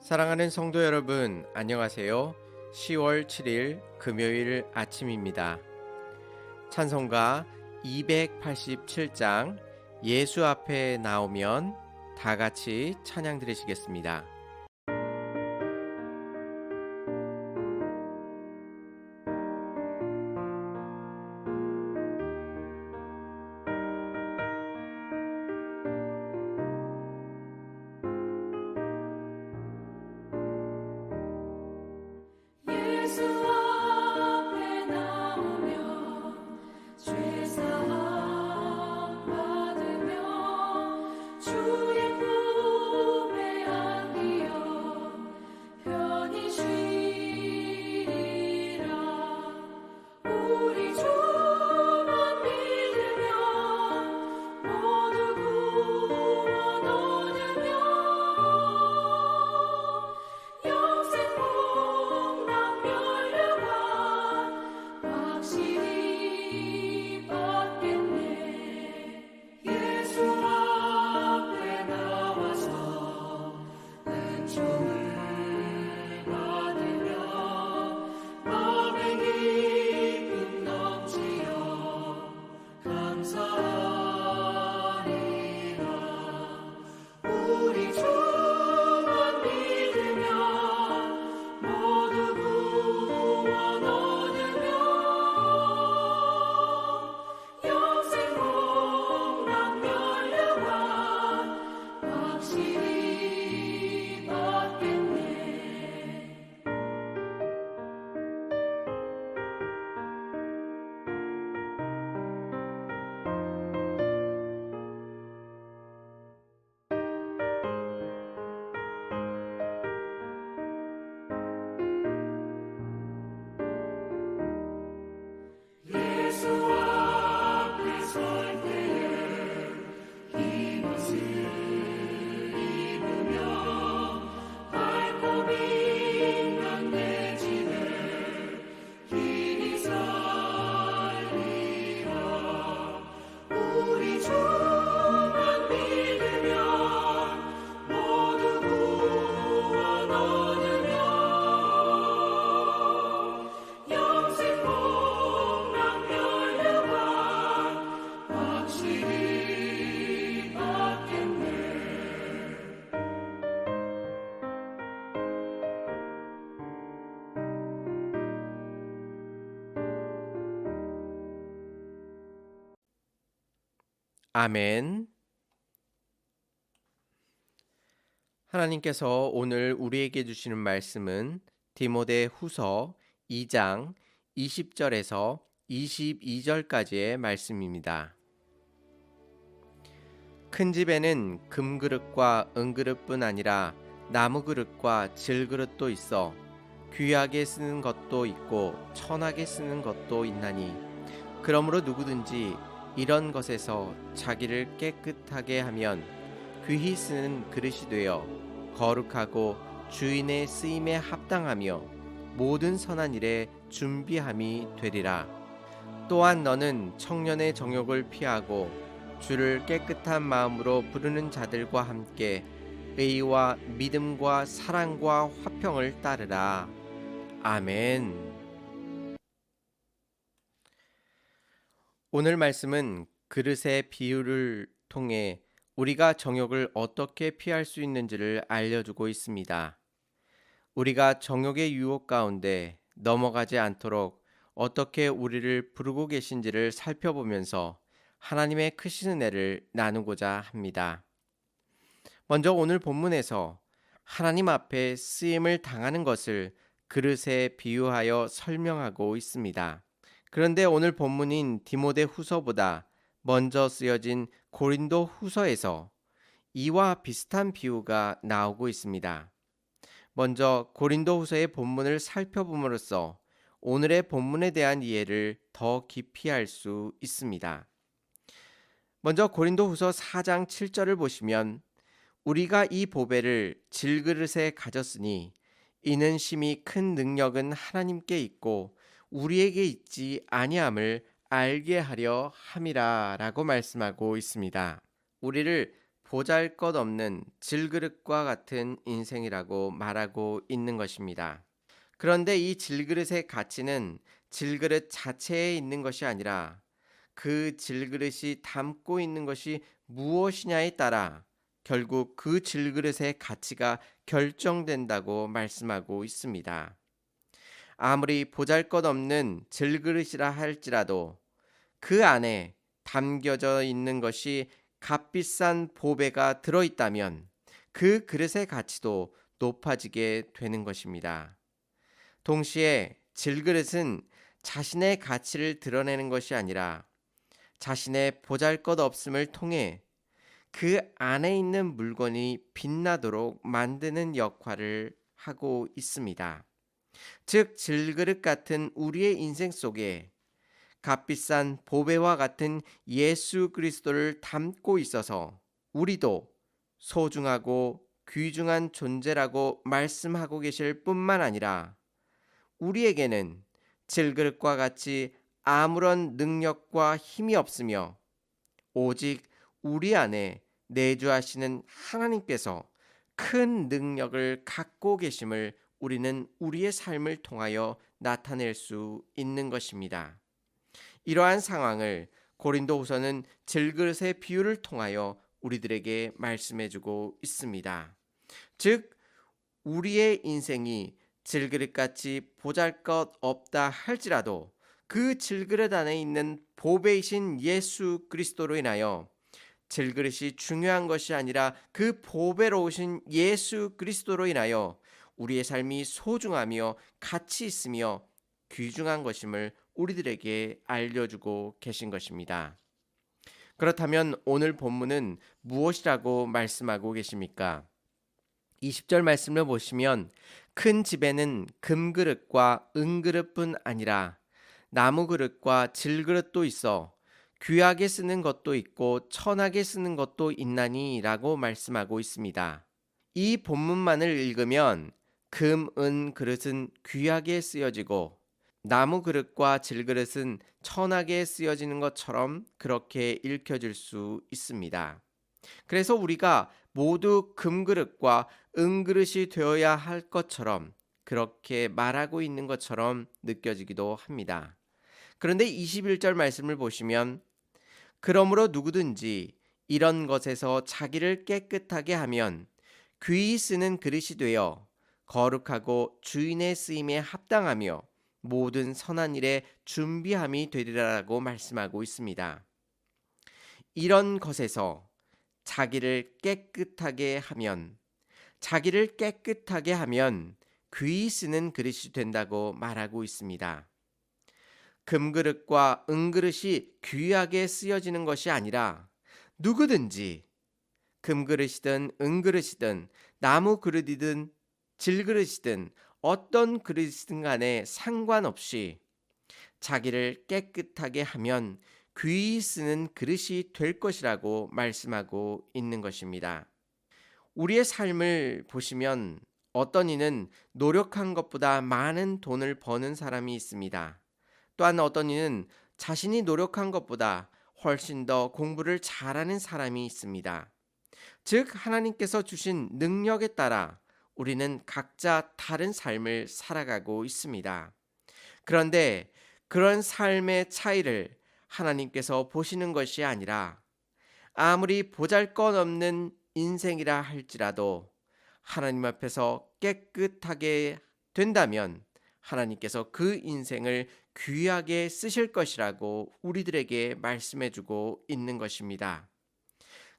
사랑하는 성도 여러분, 안녕하세요. 10월 7일 금요일 아침입니다. 찬송가 287장 예수 앞에 나오면 다 같이 찬양 드리시겠습니다. 예수 앞에 나오면 죄사함 받으며 주의 품에 안기어 편히 쉬리라. 우리 주만 믿으면 모두 구원 얻으며 영생 복락 멸류관 확실히 받겠네. 예수 앞에 나와서 은총을 받으며 마음의 기쁨 넘치어 감사하리라. 우리 주만 믿으면 모두 구원 얻으며 영생 복락 멸류관 확실히 받겠네. 예수 앞에 설 때에 이것을 입으며 밝고 빛난 내 집에 길이 살리라. 우리 주만 믿으면 모두 구원 얻으며 영생 복락 멸류관 확실히 받겠네. 아멘. 하나님께서 오늘 우리에게 주시는 말씀은 디모데 후서 2장 20절에서 22절까지의 말씀입니다. 큰 집에는 금그릇과 은그릇뿐 아니라 나무그릇과 질그릇도 있어 귀하게 쓰는 것도 있고 천하게 쓰는 것도 있나니 그러므로 누구든지 이런 것에서 자기를 깨끗하게 하면 귀히 쓰는 그릇이 되어 거룩하고 주인의 쓰임에 합당하며 모든 선한 일에 준비함이 되리라. 또한 너는 청년의 정욕을 피하고 주를 깨끗한 마음으로 부르는 자들과 함께 의와 믿음과 사랑과 화평을 따르라. 아멘. 오늘 말씀은 그릇의 비유를 통해 우리가 정욕을 어떻게 피할 수 있는지를 알려주고 있습니다. 우리가 정욕의 유혹 가운데 넘어가지 않도록 어떻게 우리를 부르고 계신지를 살펴보면서 하나님의 크신 은혜를 나누고자 합니다. 먼저 오늘 본문에서 하나님 앞에 쓰임을 당하는 것을 그릇에 비유하여 설명하고 있습니다. 그런데 오늘 본문인 디모데 후서보다 먼저 쓰여진 고린도 후서에서 이와 비슷한 비유가 나오고 있습니다. 먼저 고린도 후서의 본문을 살펴봄으로써 오늘의 본문에 대한 이해를 더 깊이 할 수 있습니다. 먼저 고린도 후서 4장 7절을 보시면 우리가 이 보배를 질그릇에 가졌으니 이는 심히 큰 능력은 하나님께 있고 우리에게 있지 아니함을 알게 하려 함이라 라고 말씀하고 있습니다. 우리를 보잘것없는 질그릇과 같은 인생이라고 말하고 있는 것입니다. 그런데 이 질그릇의 가치는 질그릇 자체에 있는 것이 아니라 그 질그릇이 담고 있는 것이 무엇이냐에 따라 결국 그 질그릇의 가치가 결정된다고 말씀하고 있습니다. 아무리 보잘것없는 질그릇이라 할지라도 그 안에 담겨져 있는 것이 값비싼 보배가 들어있다면 그 그릇의 가치도 높아지게 되는 것입니다. 동시에 질그릇은 자신의 가치를 드러내는 것이 아니라 자신의 보잘것없음을 통해 그 안에 있는 물건이 빛나도록 만드는 역할을 하고 있습니다. 즉, 질그릇 같은 우리의 인생 속에 값비싼 보배와 같은 예수 그리스도를 담고 있어서 우리도 소중하고 귀중한 존재라고 말씀하고 계실 뿐만 아니라 우리에게는 질그릇과 같이 아무런 능력과 힘이 없으며 오직 우리 안에 내주하시는 하나님께서 큰 능력을 갖고 계심을 우리는 우리의 삶을 통하여 나타낼 수 있는 것입니다. 이러한 상황을 고린도후서는 질그릇의 비유를 통하여 우리들에게 말씀해주고 있습니다. 즉, 우리의 인생이 질그릇같이 보잘것없다 할지라도 그 질그릇 안에 있는 보배이신 예수 그리스도로 인하여 질그릇이 중요한 것이 아니라 그 보배로 오신 예수 그리스도로 인하여 우리의 삶이 소중하며 가치 있으며 귀중한 것임을 우리들에게 알려주고 계신 것입니다. 그렇다면 오늘 본문은 무엇이라고 말씀하고 계십니까? 20절 말씀을 보시면 큰 집에는 금그릇과 은그릇뿐 아니라 나무그릇과 질그릇도 있어 귀하게 쓰는 것도 있고 천하게 쓰는 것도 있나니 라고 말씀하고 있습니다. 이 본문만을 읽으면 금, 은 그릇은 귀하게 쓰여지고 나무 그릇과 질그릇은 천하게 쓰여지는 것처럼 그렇게 읽혀질 수 있습니다. 그래서 우리가 모두 금그릇과 은그릇이 되어야 할 것처럼 그렇게 말하고 있는 것처럼 느껴지기도 합니다. 그런데 21절 말씀을 보시면 그러므로 누구든지 이런 것에서 자기를 깨끗하게 하면 귀히 쓰는 그릇이 되어 거룩하고 주인의 쓰임에 합당하며 모든 선한 일에 준비함이 되리라고 말씀하고 있습니다. 이런 것에서 자기를 깨끗하게 하면 귀히 쓰는 그릇이 된다고 말하고 있습니다. 금그릇과 은그릇이 귀하게 쓰여지는 것이 아니라 누구든지 금그릇이든 은그릇이든 나무 그릇이든 질그릇이든 어떤 그릇이든 간에 상관없이 자기를 깨끗하게 하면 귀히 쓰는 그릇이 될 것이라고 말씀하고 있는 것입니다. 우리의 삶을 보시면 어떤 이는 노력한 것보다 많은 돈을 버는 사람이 있습니다. 또한 어떤 이는 자신이 노력한 것보다 훨씬 더 공부를 잘하는 사람이 있습니다. 즉, 하나님께서 주신 능력에 따라 우리는 각자 다른 삶을 살아가고 있습니다. 그런데 그런 삶의 차이를 하나님께서 보시는 것이 아니라 아무리 보잘것없는 인생이라 할지라도 하나님 앞에서 깨끗하게 된다면 하나님께서 그 인생을 귀하게 쓰실 것이라고 우리들에게 말씀해주고 있는 것입니다.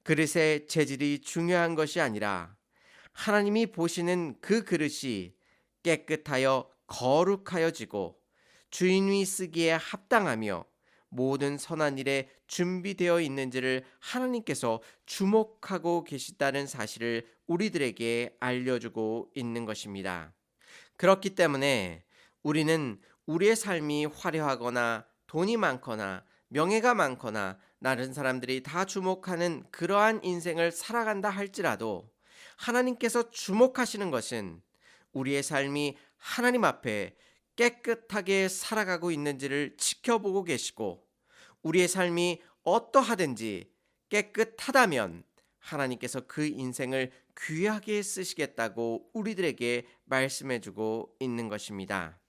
그릇의 재질이 중요한 것이 아니라 하나님이 보시는 그 그릇이 깨끗하여 거룩하여지고 주인이 쓰기에 합당하며 모든 선한 일에 준비되어 있는지를 하나님께서 주목하고 계시다는 사실을 우리들에게 알려주고 있는 것입니다. 그렇기 때문에 우리는 우리의 삶이 화려하거나 돈이 많거나 명예가 많거나 다른 사람들이 다 주목하는 그러한 인생을 살아간다 할지라도 하나님께서 주목하시는 것은 우리의 삶이 하나님 앞에 깨끗하게 살아가고 있는지를 지켜보고 계시고 우리의 삶이 어떠하든지 깨끗하다면 하나님께서 그 인생을 귀하게 쓰시겠다고 우리들에게 말씀해주고 있는 것입니다.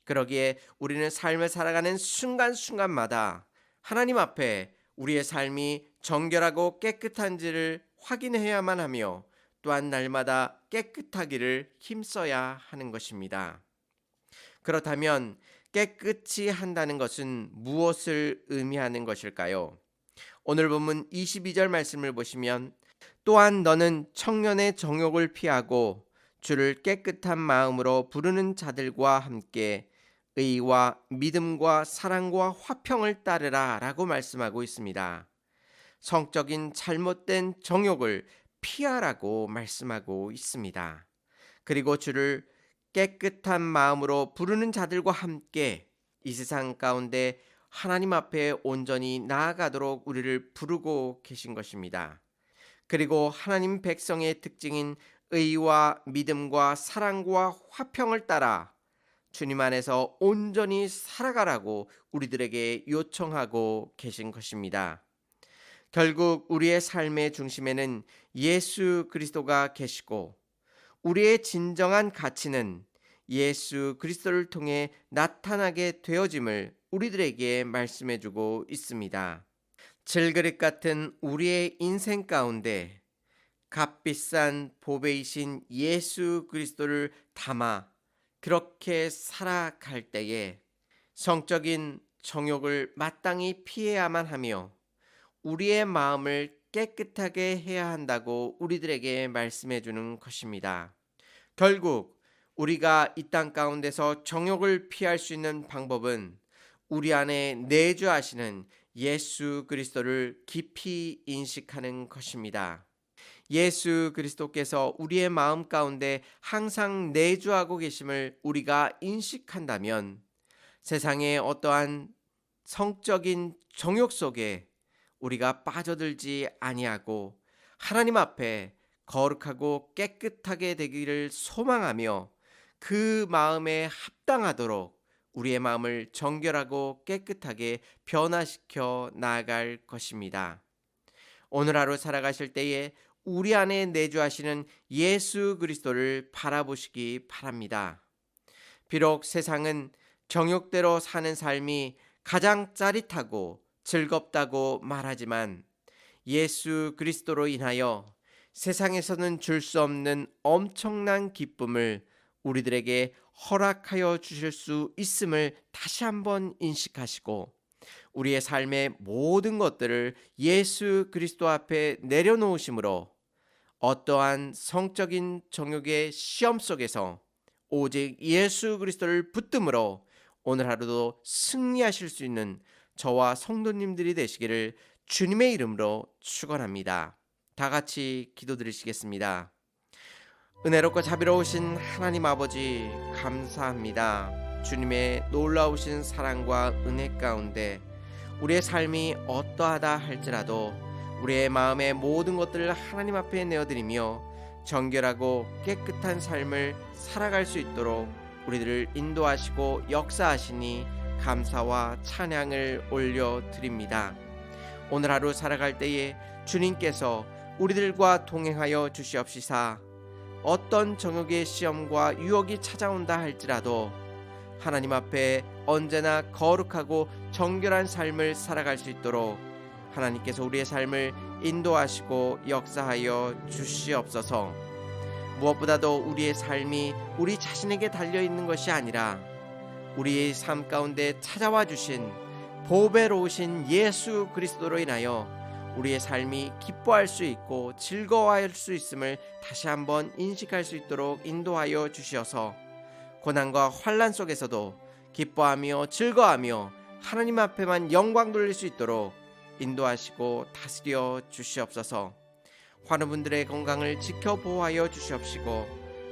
그러기에 우리는 삶을 살아가는 순간순간마다 하나님 앞에 우리의 삶이 정결하고 깨끗한지를 확인해야만 하며 또한 날마다 깨끗하기를 힘써야 하는 것입니다. 그렇다면 깨끗이 한다는 것은 무엇을 의미하는 것일까요? 오늘 본문 22절 말씀을 보시면 또한 너는 청년의 정욕을 피하고 주를 깨끗한 마음으로 부르는 자들과 함께 의와 믿음과 사랑과 화평을 따르라 라고 말씀하고 있습니다. 성적인 잘못된 정욕을 피하라고 말씀하고 있습니다. 그리고 주를 깨끗한 마음으로 부르는 자들과 함께 이 세상 가운데 하나님 앞에 온전히 나아가도록 우리를 부르고 계신 것입니다. 그리고 하나님 백성의 특징인 의와 믿음과 사랑과 화평을 따라 주님 안에서 온전히 살아가라고 우리들에게 요청하고 계신 것입니다. 결국 우리의 삶의 중심에는 예수 그리스도가 계시고 우리의 진정한 가치는 예수 그리스도를 통해 나타나게 되어짐을 우리들에게 말씀해주고 있습니다. 질그릇 같은 우리의 인생 가운데 값비싼 보배이신 예수 그리스도를 담아 그렇게 살아갈 때에 성적인 정욕을 마땅히 피해야만 하며 우리의 마음을 깨끗하게 해야 한다고 우리들에게 말씀해 주는 것입니다. 결국 우리가 이 땅 가운데서 정욕을 피할 수 있는 방법은 우리 안에 내주하시는 예수 그리스도를 깊이 인식하는 것입니다. 예수 그리스도께서 우리의 마음 가운데 항상 내주하고 계심을 우리가 인식한다면 세상의 어떠한 성적인 정욕 속에 우리가 빠져들지 아니하고 하나님 앞에 거룩하고 깨끗하게 되기를 소망하며 그 마음에 합당하도록 우리의 마음을 정결하고 깨끗하게 변화시켜 나아갈 것입니다. 오늘 하루 살아가실 때에 우리 안에 내주하시는 예수 그리스도를 바라보시기 바랍니다. 비록 세상은 정욕대로 사는 삶이 가장 짜릿하고 즐겁다고 말하지만 예수 그리스도로 인하여 세상에서는 줄 수 없는 엄청난 기쁨을 우리들에게 허락하여 주실 수 있음을 다시 한번 인식하시고 우리의 삶의 모든 것들을 예수 그리스도 앞에 내려놓으심으로 어떠한 성적인 정욕의 시험 속에서 오직 예수 그리스도를 붙듦으로 오늘 하루도 승리하실 수 있는 저와 성도님들이 되시기를 주님의 이름으로 축원합니다. 다 같이 기도드리시겠습니다. 은혜롭고 자비로우신 하나님 아버지 감사합니다. 주님의 놀라우신 사랑과 은혜 가운데 우리의 삶이 어떠하다 할지라도 우리의 마음의 모든 것들을 하나님 앞에 내어드리며 정결하고 깨끗한 삶을 살아갈 수 있도록 우리들을 인도하시고 역사하시니 감사와 찬양을 올려드립니다. 오늘 하루 살아갈 때에 주님께서 우리들과 동행하여 주시옵시사 어떤 정욕의 시험과 유혹이 찾아온다 할지라도 하나님 앞에 언제나 거룩하고 정결한 삶을 살아갈 수 있도록 하나님께서 우리의 삶을 인도하시고 역사하여 주시옵소서. 무엇보다도 우리의 삶이 우리 자신에게 달려있는 것이 아니라 우리의 삶 가운데 찾아와 주신 보배로우신 예수 그리스도로 인하여 우리의 삶이 기뻐할 수 있고 즐거워할 수 있음을 다시 한번 인식할 수 있도록 인도하여 주시어서 고난과 환난 속에서도 기뻐하며 즐거워하며 하나님 앞에만 영광 돌릴 수 있도록 인도하시고 다스려 주시옵소서. 환우분들의 건강을 지켜 보호하여 주시옵시고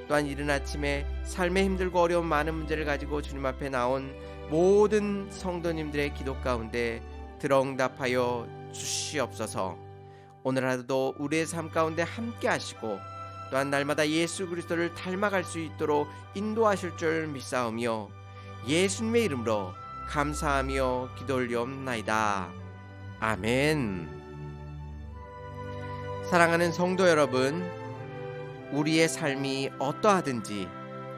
또한 이른 아침에 삶에 힘들고 어려운 많은 문제를 가지고 주님 앞에 나온 모든 성도님들의 기도 가운데 들어응답하여 주시옵소서. 오늘 하루도 우리의 삶 가운데 함께 하시고 또한 날마다 예수 그리스도를 닮아갈 수 있도록 인도하실 줄 믿사오며 예수님의 이름으로 감사하며 기도 올리옵나이다. 아멘. 사랑하는 성도 여러분, 우리의 삶이 어떠하든지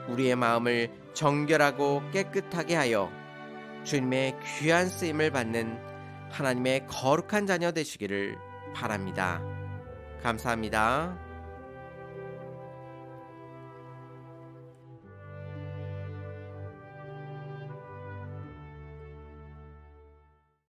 우리의 마음을 정결하고 깨끗하게 하여 주님의 귀한 쓰임을 받는 하나님의 거룩한 자녀 되시기를 바랍니다. 감사합니다.